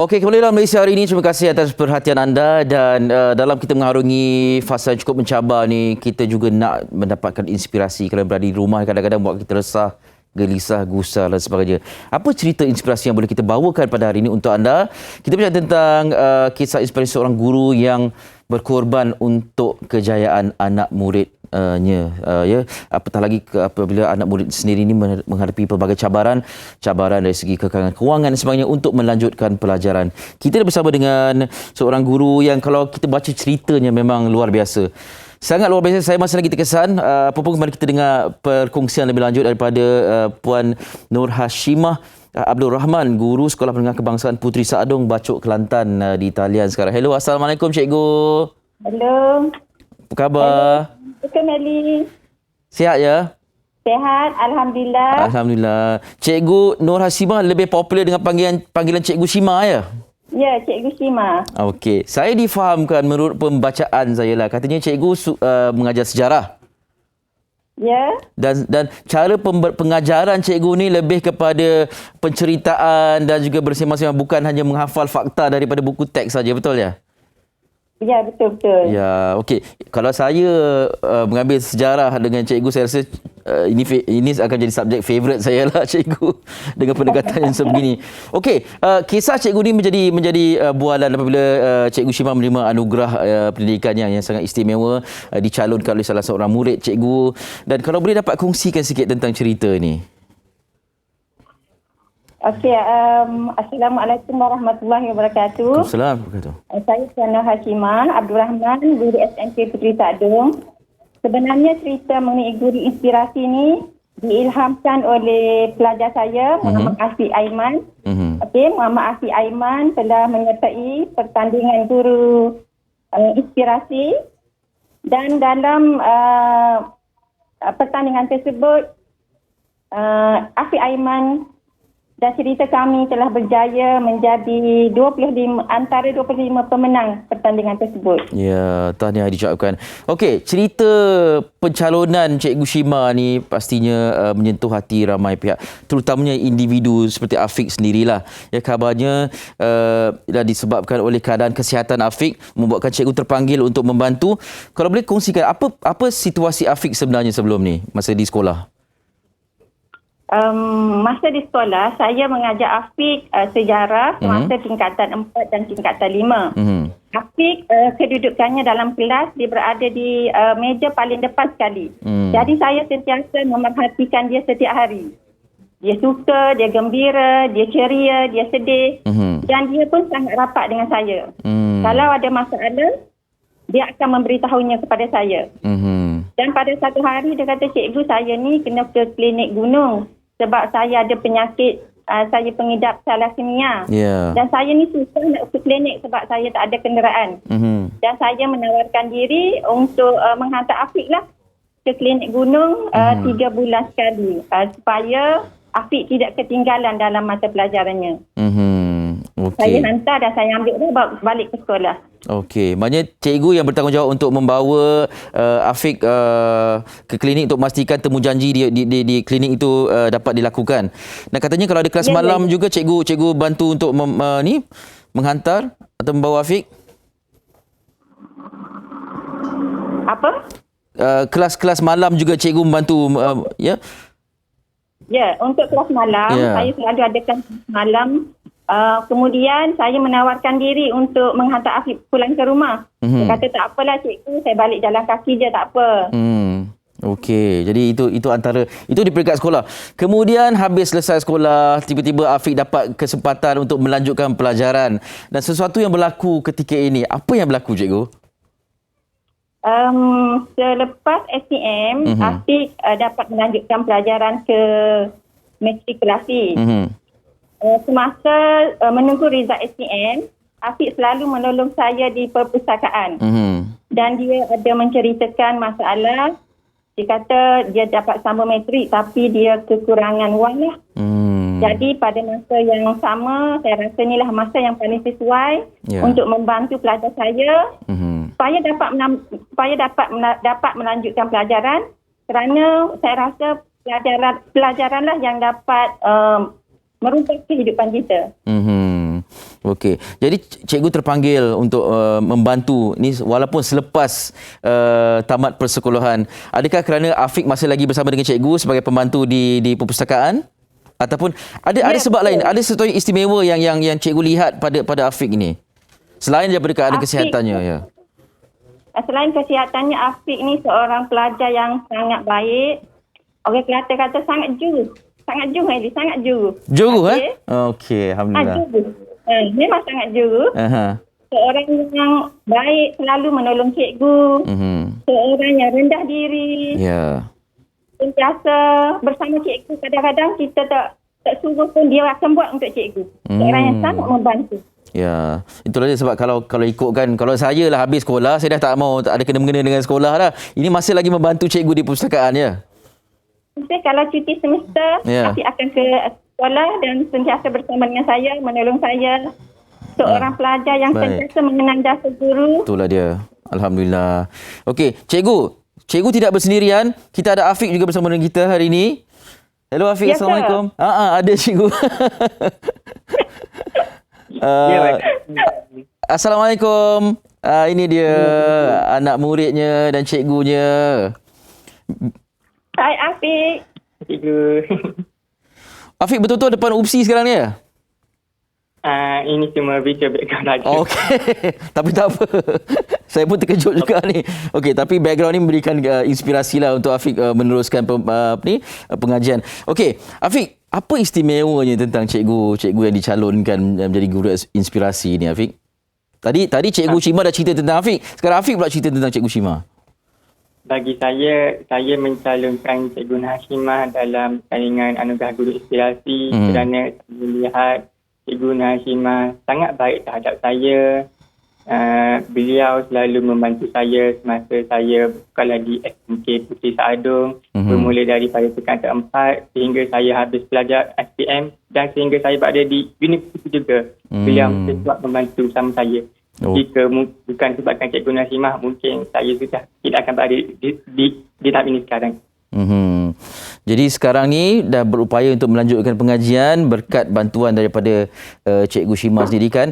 Okey, kembali dalam Malaysia hari ini. Terima kasih atas perhatian anda dan dalam kita mengarungi fasa yang cukup mencabar ni, kita juga nak mendapatkan inspirasi. Kalau berada di rumah kadang-kadang buat kita resah, gelisah, gusar dan sebagainya. Apa cerita inspirasi yang boleh kita bawakan pada hari ini untuk anda? Kita bincang tentang kisah inspirasi seorang guru yang berkorban untuk kejayaan anak muridnya. Apatah lagi apabila anak murid sendiri ini menghadapi pelbagai cabaran dari segi kekurangan kewangan dan sebagainya untuk melanjutkan pelajaran. Kita bersama dengan seorang guru yang kalau kita baca ceritanya memang luar biasa. Sangat luar biasa. Saya masih lagi terkesan. Apa pun kembali kita dengar perkongsian lebih lanjut daripada Puan Nur Hashimah Abdul Rahman, guru Sekolah Menengah Kebangsaan Puteri Saadong, Bacok, Kelantan di talian sekarang. Hello, Assalamualaikum Cikgu. Hello. Apa khabar? Hello, Meli. Sihat ya? Sihat, Alhamdulillah. Alhamdulillah. Cikgu Nur Hashimah lebih popular dengan panggilan Cikgu Shima ya? Ya, Cikgu Shima. Okey. Saya difahamkan menurut pembacaan saya lah. Katanya cikgu mengajar sejarah. Ya. Dan cara pengajaran cikgu ni lebih kepada penceritaan dan juga bersema-sema, bukan hanya menghafal fakta daripada buku teks saja, betul ya? Ya, betul-betul. Ya, okey. Kalau saya mengambil sejarah dengan cikgu, saya rasa ini akan jadi subjek favourite saya lah, cikgu, dengan pendekatan yang sebegini. Okey, kisah cikgu ni menjadi bualan apabila Cikgu Shima menerima anugerah pendidikan yang sangat istimewa, dicalonkan oleh salah seorang murid cikgu. Dan kalau boleh dapat kongsikan sikit tentang cerita ni. Okey, Assalamualaikum warahmatullahi wabarakatuh. Assalamualaikum. Saya Puan Nur Hashimah Abdul Rahman, guru SMK Puteri Saadong. Sebenarnya cerita mengenai guru inspirasi ni diilhamkan oleh pelajar saya, Muhammad Afiq Aiman. Okey, Muhammad Afiq Aiman telah menyertai pertandingan guru inspirasi, dan dalam pertandingan tersebut Afiq Aiman dan cerita kami telah berjaya menjadi antara 25 pemenang pertandingan tersebut. Ya, tahniah diucapkan. Okey, cerita pencalonan Cikgu Shima ni pastinya menyentuh hati ramai pihak, terutamanya individu seperti Afiq sendirilah. Ya, kabarnya dah disebabkan oleh keadaan kesihatan Afiq membuatkan cikgu terpanggil untuk membantu. Kalau boleh kongsikan apa situasi Afiq sebenarnya sebelum ni masa di sekolah? Masa di sekolah, saya mengajar Afiq sejarah masa tingkatan 4 dan tingkatan 5. Afiq kedudukannya dalam kelas, dia berada di meja paling depan sekali. Jadi saya sentiasa memerhatikan dia setiap hari. Dia suka, dia gembira, dia ceria, dia sedih. Dan dia pun sangat rapat dengan saya. Kalau ada masalah, dia akan memberitahunya kepada saya. Dan pada satu hari dia kata, cikgu, saya ni kena ke klinik gunung. Sebab saya ada penyakit, saya pengidap thalassemia. Dan saya ni susah nak ke klinik sebab saya tak ada kenderaan. Dan saya menawarkan diri untuk menghantar Afiq lah ke klinik gunung 3 bulan sekali. Supaya Afiq tidak ketinggalan dalam mata pelajarannya. Okay. Saya hantar dan saya ambil dia balik ke sekolah. Okey, maknanya cikgu yang bertanggungjawab untuk membawa Afiq ke klinik untuk memastikan temu janji di klinik itu dapat dilakukan. Dan katanya kalau ada kelas malam juga cikgu bantu untuk menghantar atau membawa Afiq? Apa? Kelas-kelas malam juga cikgu membantu ya? Ya, untuk kelas malam saya selalu adakan kelas malam. Kemudian saya menawarkan diri untuk menghantar Afiq pulang ke rumah. Dia kata, tak apalah cikgu, saya balik jalan kaki je, tak apa. Okey, jadi itu antara itu di peringkat sekolah. Kemudian habis selesai sekolah, tiba-tiba Afiq dapat kesempatan untuk melanjutkan pelajaran. Dan sesuatu yang berlaku ketika ini, apa yang berlaku cikgu? Selepas SPM, Afiq dapat melanjutkan pelajaran ke matrikulasi. Semasa menunggu result SPM, Afiq selalu menolong saya di perpustakaan. Dan dia ada menceritakan masalah. Dia kata dia dapat sambung matrik tapi dia kekurangan wang lah. Jadi pada masa yang sama, saya rasa inilah masa yang paling sesuai untuk membantu pelajar saya supaya dapat melanjutkan pelajaran, kerana saya rasa pelajaranlah yang dapat merubah kehidupan kita. Okey. Jadi cikgu terpanggil untuk membantu ni walaupun selepas tamat persekolahan. Adakah kerana Afiq masih lagi bersama dengan cikgu sebagai pembantu di perpustakaan? Ataupun ada sebab lain, ada sesuatu yang istimewa yang cikgu lihat pada Afiq ini? Selain daripada keadaan kesihatannya, ya. Selain kesihatannya, Afiq ni seorang pelajar yang sangat baik. Orang Kelantan kata sangat juru. Sangat juru, Eli. Sangat juru. Juru, Okey, alhamdulillah. Juru. Memang sangat juru. Seorang yang baik, selalu menolong cikgu. Seorang yang rendah diri. Ya. Sentiasa bersama cikgu. Kadang-kadang kita tak suruh pun dia akan buat untuk cikgu. Seorang yang sangat membantu. Ya, itulah dia sebab kalau ikutkan, kalau saya lah habis sekolah, saya dah tak mau tak ada kena-mengena dengan sekolah dah. Ini masih lagi membantu cikgu di perpustakaan, ya. Kalau cuti semester, Afiq akan ke sekolah dan sentiasa bersama dengan saya, menolong saya. Seorang pelajar yang sentiasa mengenang jasa guru. Itulah dia. Alhamdulillah. Okey, cikgu tidak bersendirian. Kita ada Afiq juga bersama dengan kita hari ini. Hello Afiq, Assalamualaikum. Ada cikgu. Assalamualaikum. Ini dia anak muridnya dan cikgunya. Hai Afiq. Cikgu. Afiq betul-betul depan UPSI sekarang ni ya? Ini cuma virtual background lagi. Okey. Tapi tak apa. Saya pun terkejut juga ni. Okey, tapi background ni memberikan inspirasi lah untuk Afiq meneruskan pengajian. Okey, Afiq, apa istimewanya tentang cikgu yang dicalonkan menjadi guru inspirasi ni, Afiq? Tadi Cikgu Shima dah cerita tentang Afiq. Sekarang Afiq pula cerita tentang Cikgu Shima. Bagi saya mencalonkan Cikgu Hashimah dalam saingan Anugerah Guru Inspirasi kerana saya melihat Cikgu Hashimah sangat baik terhadap saya. Beliau selalu membantu saya semasa saya sekolah di SMK Puteri Saadong, bermula daripada tingkatan 4 sehingga saya habis pelajar SPM dan sehingga saya berada di universiti juga. Beliau setiap membantu sama saya. Jika bukan sebabkan Cikgu Hashimah, mungkin saya sudah tidak akan berada di tahap ini sekarang. Jadi sekarang ni dah berupaya untuk melanjutkan pengajian berkat bantuan daripada Cikgu Shima sendiri kan.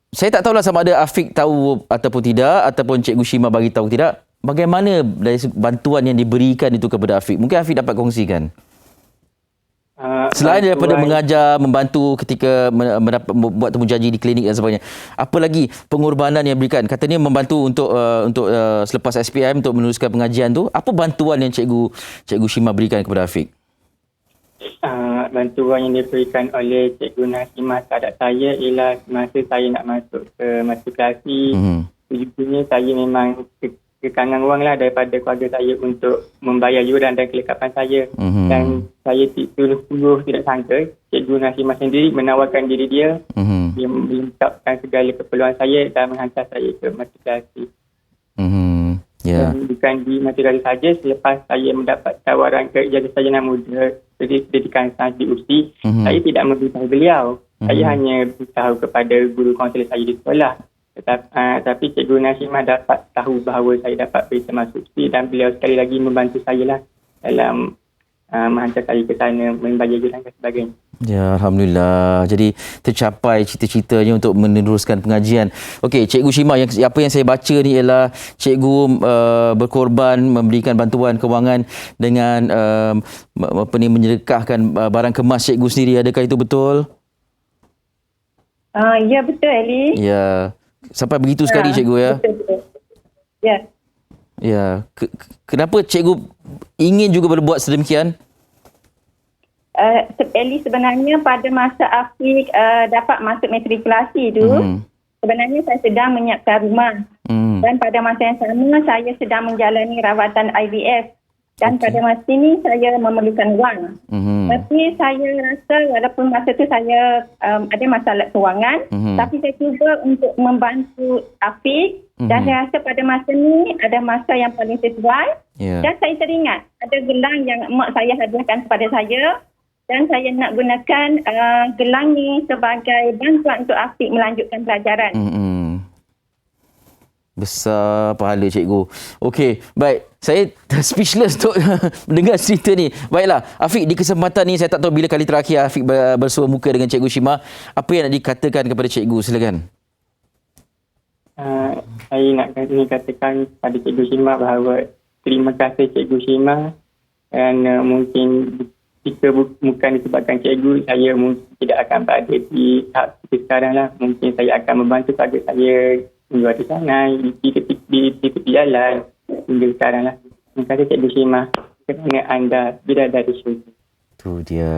Saya tak tahulah sama ada Afiq tahu ataupun tidak, ataupun Cikgu Shima bagi tahu tidak. Bagaimana dari bantuan yang diberikan itu kepada Afiq? Mungkin Afiq dapat kongsikan. Selain daripada mengajar, membantu ketika buat temujanji di klinik dan sebagainya, apa lagi pengorbanan yang diberikan? Katanya membantu untuk selepas SPM untuk meneruskan pengajian tu. Apa bantuan yang Cikgu Shima berikan kepada Afiq? Bantuan yang diberikan oleh Cikgu Hashimah terhadap saya ialah semasa saya nak masuk ke matrikulasi. Sejujurnya saya memang kekangan wang lah daripada keluarga saya untuk membayar yuran dan kelengkapan saya. Dan saya sungguh tidak sangka Cikgu Hashimah sendiri menawarkan diri dia. Dia melengkapkan segala keperluan saya dan menghantar saya ke matrikulasi. Bukan di matrikulasi saja, selepas saya mendapat tawaran ke ijazah sarjana muda pendidikan sains di UPSI, saya tidak memberitahu beliau. Saya hanya beritahu kepada guru kaunselor saya di sekolah. Tapi Cikgu Hashimah dapat tahu bahawa saya dapat berita masuk UPSI dan beliau sekali lagi membantu saya lah dalam menghantar saya ke sana, membayar yuran dan sebagainya. Ya, Alhamdulillah. Jadi tercapai cita-citanya untuk meneruskan pengajian. Okey, Cikgu Shima, apa yang saya baca ni ialah cikgu berkorban memberikan bantuan kewangan dengan menyedekahkan barang kemas cikgu sendiri. Adakah itu betul? Ya, betul Eli. Ya. Sampai begitu sekali cikgu ya. Betul. Ya. Ya. Kenapa cikgu ingin juga berbuat sedemikian? Eli, sebenarnya pada masa Afiq dapat masuk matrikulasi tu, sebenarnya saya sedang menyiapkan rumah. Dan pada masa yang sama saya sedang menjalani rawatan IVF. Dan pada masa ini saya memerlukan wang. Tapi saya rasa walaupun masa tu saya ada masalah kewangan, tapi saya cuba untuk membantu Afiq. Dan saya rasa pada masa ni ada masa yang paling sesuai. Dan saya teringat ada gelang yang mak saya hadiahkan kepada saya. Dan saya nak gunakan gelang ni sebagai bantuan untuk Afiq melanjutkan pelajaran. Besar pahala cikgu. Okey, baik. Saya speechless untuk mendengar cerita ni. Baiklah, Afiq, di kesempatan ni saya tak tahu bila kali terakhir Afiq bersua muka dengan Cikgu Shima. Apa yang nak dikatakan kepada cikgu? Silakan. Saya nak katakan pada Cikgu Shima bahawa terima kasih Cikgu Shima, kerana mungkin jika bukan disebabkan cikgu, saya mungkin tidak akan berada di tahap seperti sekarang lah. Mungkin saya akan membantu pada saya menjual di sana, di tepi jalan hingga sekarang lah. Terima kasih Cikgu Shima kerana anda bidadari syurga. Tu dia.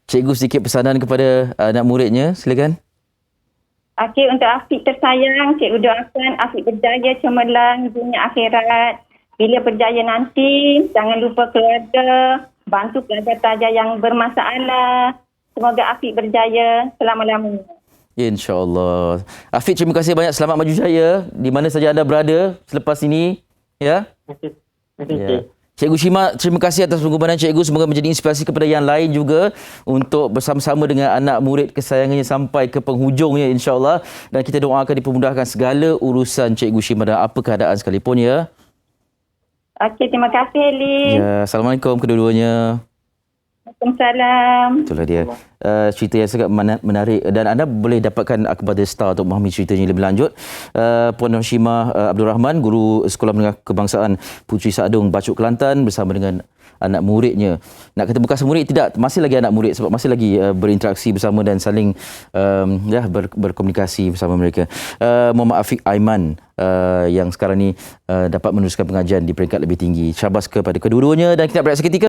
Cikgu sedikit pesanan kepada anak muridnya, silakan. Okey, untuk Afiq tersayang, cikgu doakan Afiq berjaya cemerlang dunia akhirat. Bila berjaya nanti, jangan lupa keluarga, bantu pelajar-pelajar yang bermasalah. Semoga Afiq berjaya selama-lamanya. InsyaAllah. Afiq, terima kasih banyak. Selamat maju jaya di mana saja anda berada selepas ini. Ya. Terima kasih. Ya. Cikgu Shima, terima kasih atas pengorbanan cikgu. Semoga menjadi inspirasi kepada yang lain juga untuk bersama-sama dengan anak murid kesayangannya sampai ke penghujungnya, insyaAllah. Dan kita doakan dipermudahkan segala urusan Cikgu Shima dan apa keadaan sekalipun, ya. Okey, terima kasih Elin. Ya, Assalamualaikum kedua-duanya. Waalaikumsalam. Itulah dia. Cerita yang sangat menarik dan anda boleh dapatkan akhbar The Star untuk memahami ceritanya lebih lanjut. Puan Hashimah Abdul Rahman, guru Sekolah Menengah Kebangsaan Puteri Saadung, Bacuk, Kelantan, bersama dengan anak muridnya. Nak kata bekas murid, tidak, masih lagi anak murid sebab masih lagi berinteraksi bersama dan saling berkomunikasi bersama mereka. Muhammad Afiq Aiman yang sekarang ni dapat meneruskan pengajian di peringkat lebih tinggi. Syabas kepada kedua-duanya dan kita berehat seketika.